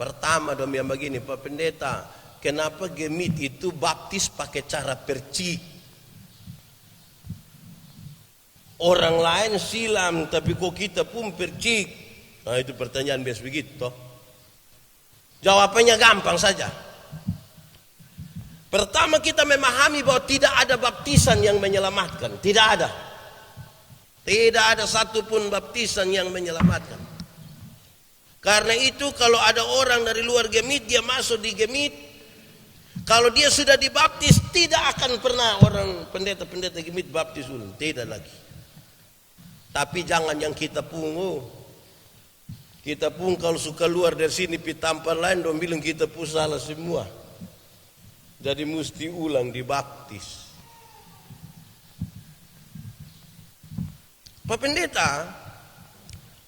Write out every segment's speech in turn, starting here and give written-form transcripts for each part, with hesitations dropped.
Pertama dong yang begini, Pak Pendeta, kenapa gemit itu baptis pakai cara percik? Orang lain silam, tapi kok kita pun percik? Nah itu pertanyaan biasa begitu. Jawabannya gampang saja. Pertama kita memahami bahwa tidak ada baptisan yang menyelamatkan. Tidak ada. Tidak ada satupun baptisan yang menyelamatkan. Karena itu kalau ada orang dari luar gemit, dia masuk di gemit. Kalau dia sudah dibaptis, tidak akan pernah orang pendeta-pendeta gemit baptis ulang. Tidak lagi. Tapi jangan yang kita pungu. Kita pun kalau suka luar dari sini pi tampar lain, dong bilang kita pun salah semua. Jadi mesti ulang dibaptis. Pak Pendeta,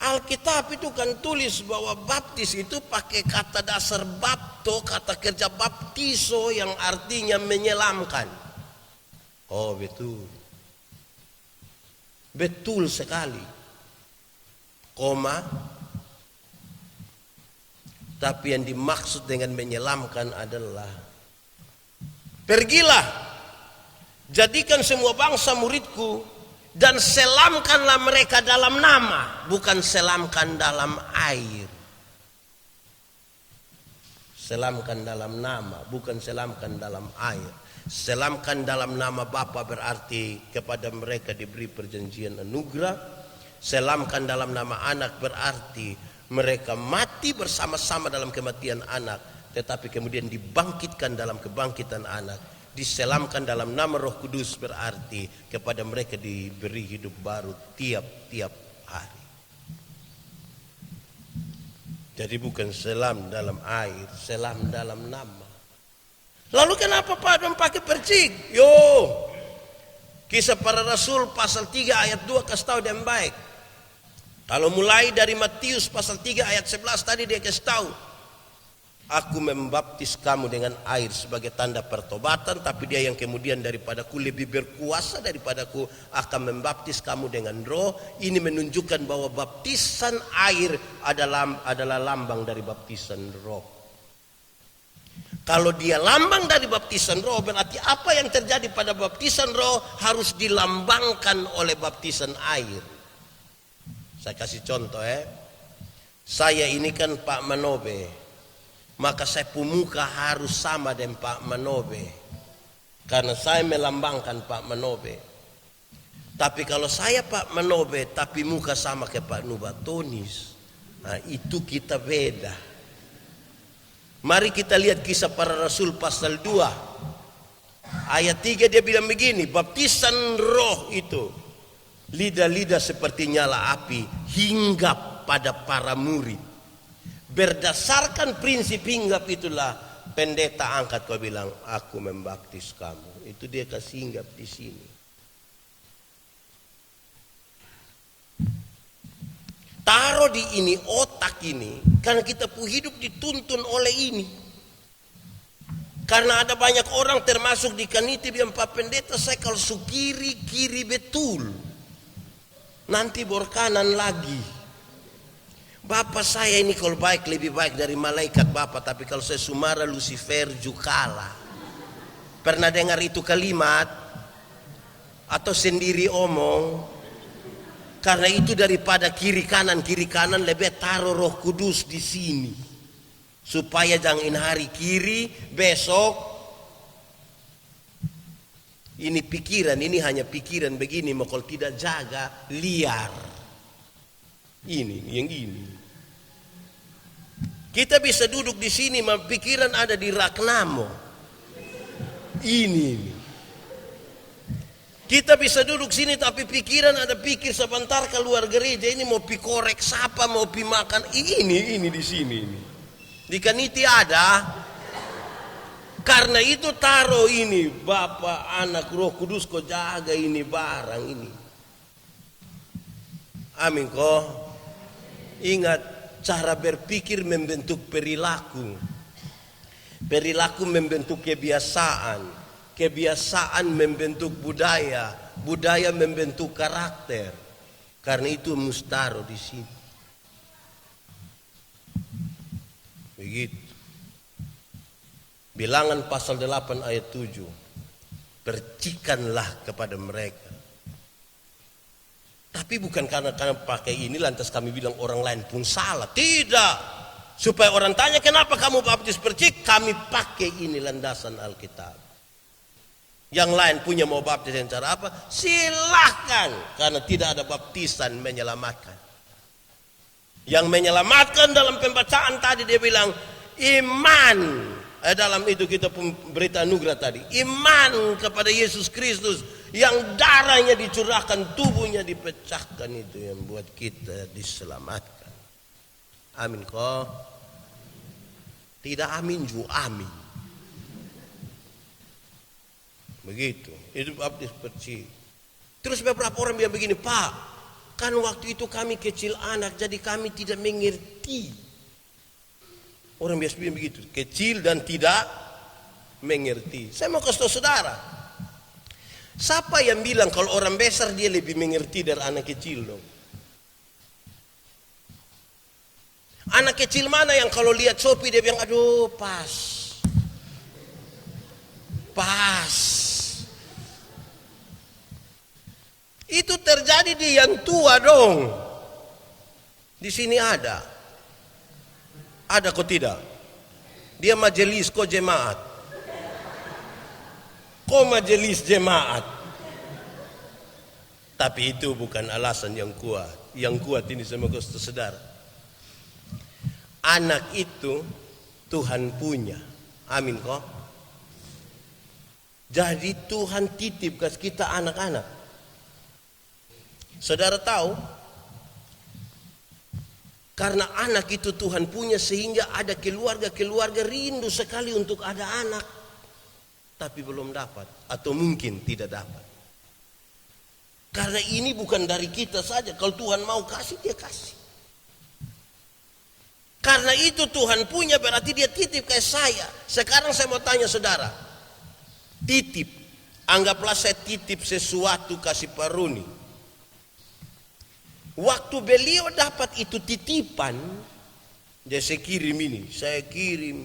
Alkitab itu kan tulis bahwa baptis itu pakai kata dasar bapto, kata kerja baptiso yang artinya menyelamkan. Oh betul. Betul sekali. Koma. Tapi yang dimaksud dengan menyelamkan adalah pergilah, jadikan semua bangsa muridku, dan selamkanlah mereka dalam nama, bukan selamkan dalam air. Selamkan dalam nama, bukan selamkan dalam air. Selamkan dalam nama Bapa berarti kepada mereka diberi perjanjian anugerah. Selamkan dalam nama anak berarti mereka mati bersama-sama dalam kematian anak, tetapi kemudian dibangkitkan dalam kebangkitan anak. Diselamkan dalam nama Roh Kudus berarti kepada mereka diberi hidup baru tiap-tiap hari. Jadi bukan selam dalam air, selam dalam nama. Lalu kenapa Pak Adam pakai percik? Kisah Para Rasul pasal 3 ayat 2 kasih tahu yang baik. Kalau mulai dari Matius pasal 3 ayat 11 tadi dia kasih tahu, aku membaptis kamu dengan air sebagai tanda pertobatan, tapi dia yang kemudian daripadaku lebih berkuasa daripadaku akan membaptis kamu dengan roh. Ini menunjukkan bahwa baptisan air adalah lambang dari baptisan roh. Kalau dia lambang dari baptisan roh, berarti apa yang terjadi pada baptisan roh harus dilambangkan oleh baptisan air. Saya kasih contoh Saya ini kan Pak Manobe, maka saya pemuka harus sama dengan Pak Manobe, karena saya melambangkan Pak Manobe. Tapi kalau saya Pak Manobe tapi muka sama ke Pak Nubatonis, nah itu kita beda. Mari kita lihat Kisah Para Rasul pasal 2 ayat 3, dia bilang begini, baptisan roh itu lidah-lidah seperti nyala api hinggap pada para murid. Berdasarkan prinsip hinggap itulah pendeta angkat kau bilang, aku membaptis kamu. Itu dia kasih hinggap di sini. Taruh di ini, otak ini, karena kita pun hidup dituntun oleh ini. Karena ada banyak orang termasuk di kanitib yang Pak Pendeta, saya kalau kiri betul. Nanti bor kanan lagi. Bapak saya ini kalau baik lebih baik dari malaikat Bapak, tapi kalau saya sumara Lucifer juga. Pernah dengar itu kalimat? Atau sendiri omong? Karena itu daripada kiri kanan lebih taruh Roh Kudus di sini. Supaya jangan hari kiri, besok ini pikiran, ini hanya pikiran begini, mau kalau tidak jaga liar. Ini yang ini. Kita bisa duduk di sini, pikiran ada di Ragnamo. Ini. Kita bisa duduk sini tapi pikiran ada pikir sebentar keluar gereja ini mau pi korek siapa, mau pi makan ini di sini ini. Di kaniti ada. Karena itu taruh ini Bapa, Anak, Roh Kudus kau jaga ini barang ini. Amin kok. Ingat, cara berpikir membentuk perilaku. Perilaku membentuk kebiasaan. Kebiasaan membentuk budaya. Budaya membentuk karakter. Karena itu mesti taruh di sini. Begitu. Bilangan pasal 8 ayat 7. Percikanlah kepada mereka. Tapi bukan karena pakai ini lantas kami bilang orang lain pun salah. Tidak. Supaya orang tanya kenapa kamu baptis percik, kami pakai ini landasan Alkitab. Yang lain punya mau baptis dengan cara apa? Silahkan. Karena tidak ada baptisan menyelamatkan. Yang menyelamatkan dalam pembacaan tadi dia bilang iman. Dalam itu kita berita anugerah tadi. Iman kepada Yesus Kristus. Yang darahnya dicurahkan, tubuhnya dipecahkan. Itu yang buat kita diselamatkan. Amin kok. Tidak amin juga amin. Begitu. Itu baptis percik. Terus beberapa orang bilang begini, Pak, kan waktu itu kami kecil anak, jadi kami tidak mengerti. Orang biasa bilang begitu, kecil dan tidak mengerti. Saya mau kasih tahu saudara, siapa yang bilang kalau orang besar dia lebih mengerti dari anak kecil dong? Anak kecil mana yang kalau lihat Sophie dia bilang, aduh pas. Itu terjadi di yang tua dong. Di sini ada kok tidak? Dia majelis kok jemaat. Kok majelis jemaat? Tapi itu bukan alasan yang kuat. Yang kuat ini sama saudara. Anak itu Tuhan punya. Amin kok. Jadi Tuhan titip ke kita anak-anak. Saudara tahu, karena anak itu Tuhan punya sehingga ada keluarga-keluarga rindu sekali untuk ada anak. Tapi belum dapat atau mungkin tidak dapat. Karena ini bukan dari kita saja. Kalau Tuhan mau kasih, dia kasih. Karena itu Tuhan punya berarti dia titip kayak saya. Sekarang saya mau tanya saudara. Titip. Anggaplah saya titip sesuatu kasih Paruni. Waktu beliau dapat itu titipan, dia saya kirim.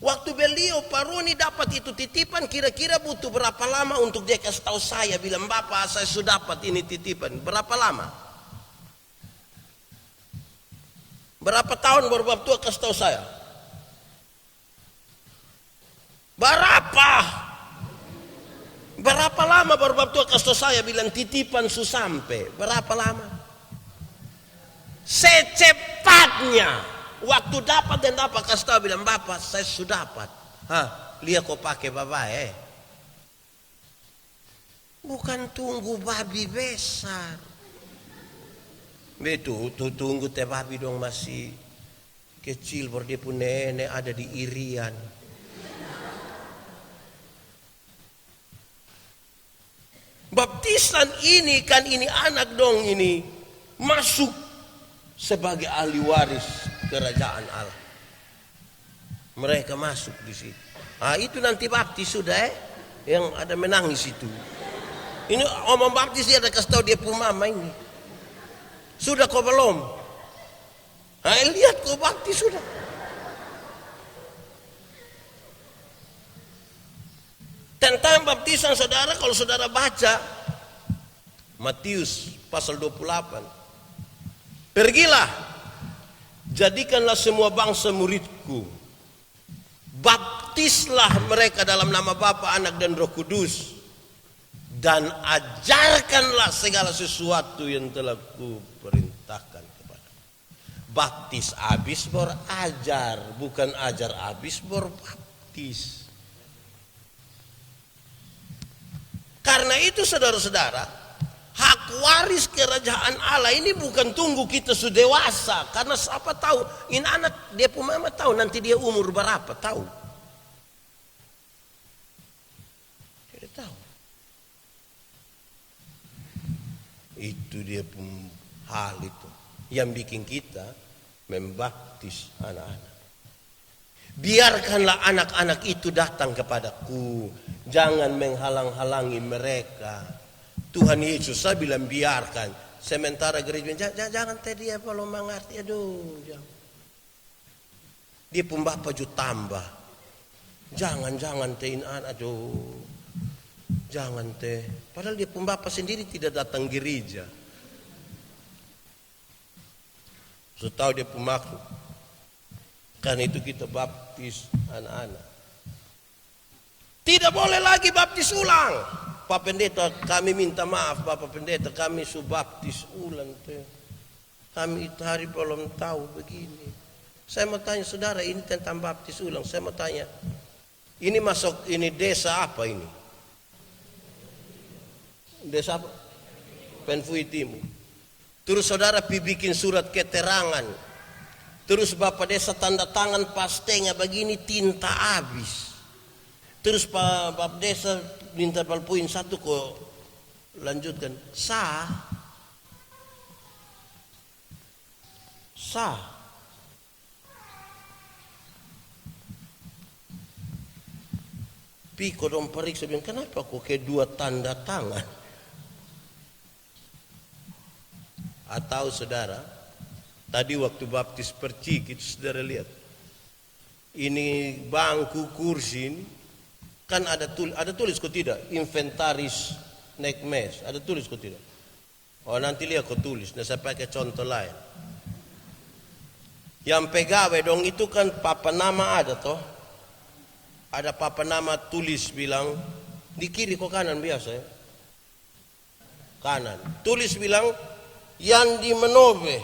Waktu beliau Paruni dapat itu titipan, kira-kira butuh berapa lama untuk dia kasih tahu saya, bilang Bapak saya sudah dapat ini titipan. Berapa lama? Berapa tahun baru Bapak tua kasih tahu saya? Berapa lama baru Bapak tua kasih tahu saya bilang titipan su sampai? Berapa lama? Secepatnya waktu dapat dan dapat kasih tahu bilang Bapak saya sudah dapat. Lihat kau pakai Bapak bukan tunggu babi besar. Betul, tunggu teh babi dong masih kecil baru dia pun nenek ada di Irian. Baptisan ini kan ini anak dong ini masuk sebagai ahli waris kerajaan Allah. Mereka masuk di situ. Itu nanti baptis sudah yang ada menangis itu. Ini omong baptis dia ada kasih tahu dia pun mama ini. Sudah kau belum? Lihat kau baptis sudah. Tentang baptisan saudara, kalau saudara baca Matius pasal 28. Pergilah, jadikanlah semua bangsa muridku. Baptislah mereka dalam nama Bapa, Anak dan Roh Kudus. Dan ajarkanlah segala sesuatu yang telah kuperintahkan kepada. Baptis habis baru ajar, bukan ajar habis baru baptis. Karena itu saudara-saudara, hak waris kerajaan Allah ini bukan tunggu kita sudah dewasa. Karena siapa tahu, ini anak dia pun mama tahu nanti dia umur berapa, tahu. Dia tahu. Itu dia pun hal itu yang bikin kita membaptis anak-anak. Biarkanlah anak-anak itu datang kepadaku. Jangan menghalang-halangi mereka. Tuhan Yesus saya bilang biarkan. Sementara gereja jangan tadi dia belum mengerti. Aduh, jangan. Dia pun bapak ju tambah. Jangan teh aduh. Jangan teh. Padahal dia pun bapak sendiri tidak datang gereja. So tahu dia pun maksud. Kan itu kita baptis anak-anak. Tidak boleh lagi baptis ulang. Pak Pendeta, kami minta maaf Bapak Pendeta, kami subaptis ulang teh. Kami itu hari belum tahu begini. Saya mau tanya saudara, ini tentang baptis ulang. Saya mau tanya, ini masuk ini desa apa ini? Desa apa? Penfui Timur. Terus saudara bikin surat keterangan. Terus Bapak Desa tanda tangan pastenya begini, tinta habis. Terus Bapak Desa minta balpuin satu kok lanjutkan. Sah. Piko dong periksa bilang, kenapa kok kayak dua tanda tangan? Atau saudara, tadi waktu baptis percik itu saudara lihat, ini bangku kursi ini kan ada tulis kok tidak, inventaris naik mes, ada tulis kok tidak. Oh nanti lihat kok tulis, nah saya pakai contoh lain. Yang pegawai dong itu kan papa nama ada toh, ada papa nama tulis bilang di kiri kok kanan biasa ya, kanan tulis bilang Yandi Menobe.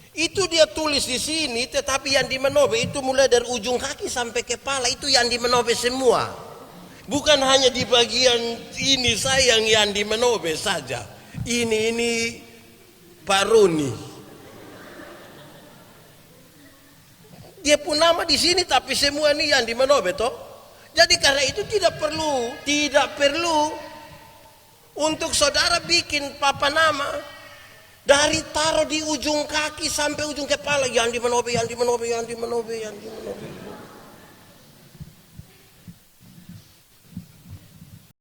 Itu dia tulis di sini, tetapi Yandi Menobe itu mulai dari ujung kaki sampai kepala itu Yandi Menobe semua. Bukan hanya di bagian ini saya yang Yandi Menobe saja. Ini Pak Roni. Dia pun nama di sini tapi semua ini Yandi Menobe toh. Jadi karena itu tidak perlu untuk saudara bikin papa nama. Dari taruh di ujung kaki sampai ujung kepala Yandi Menobe.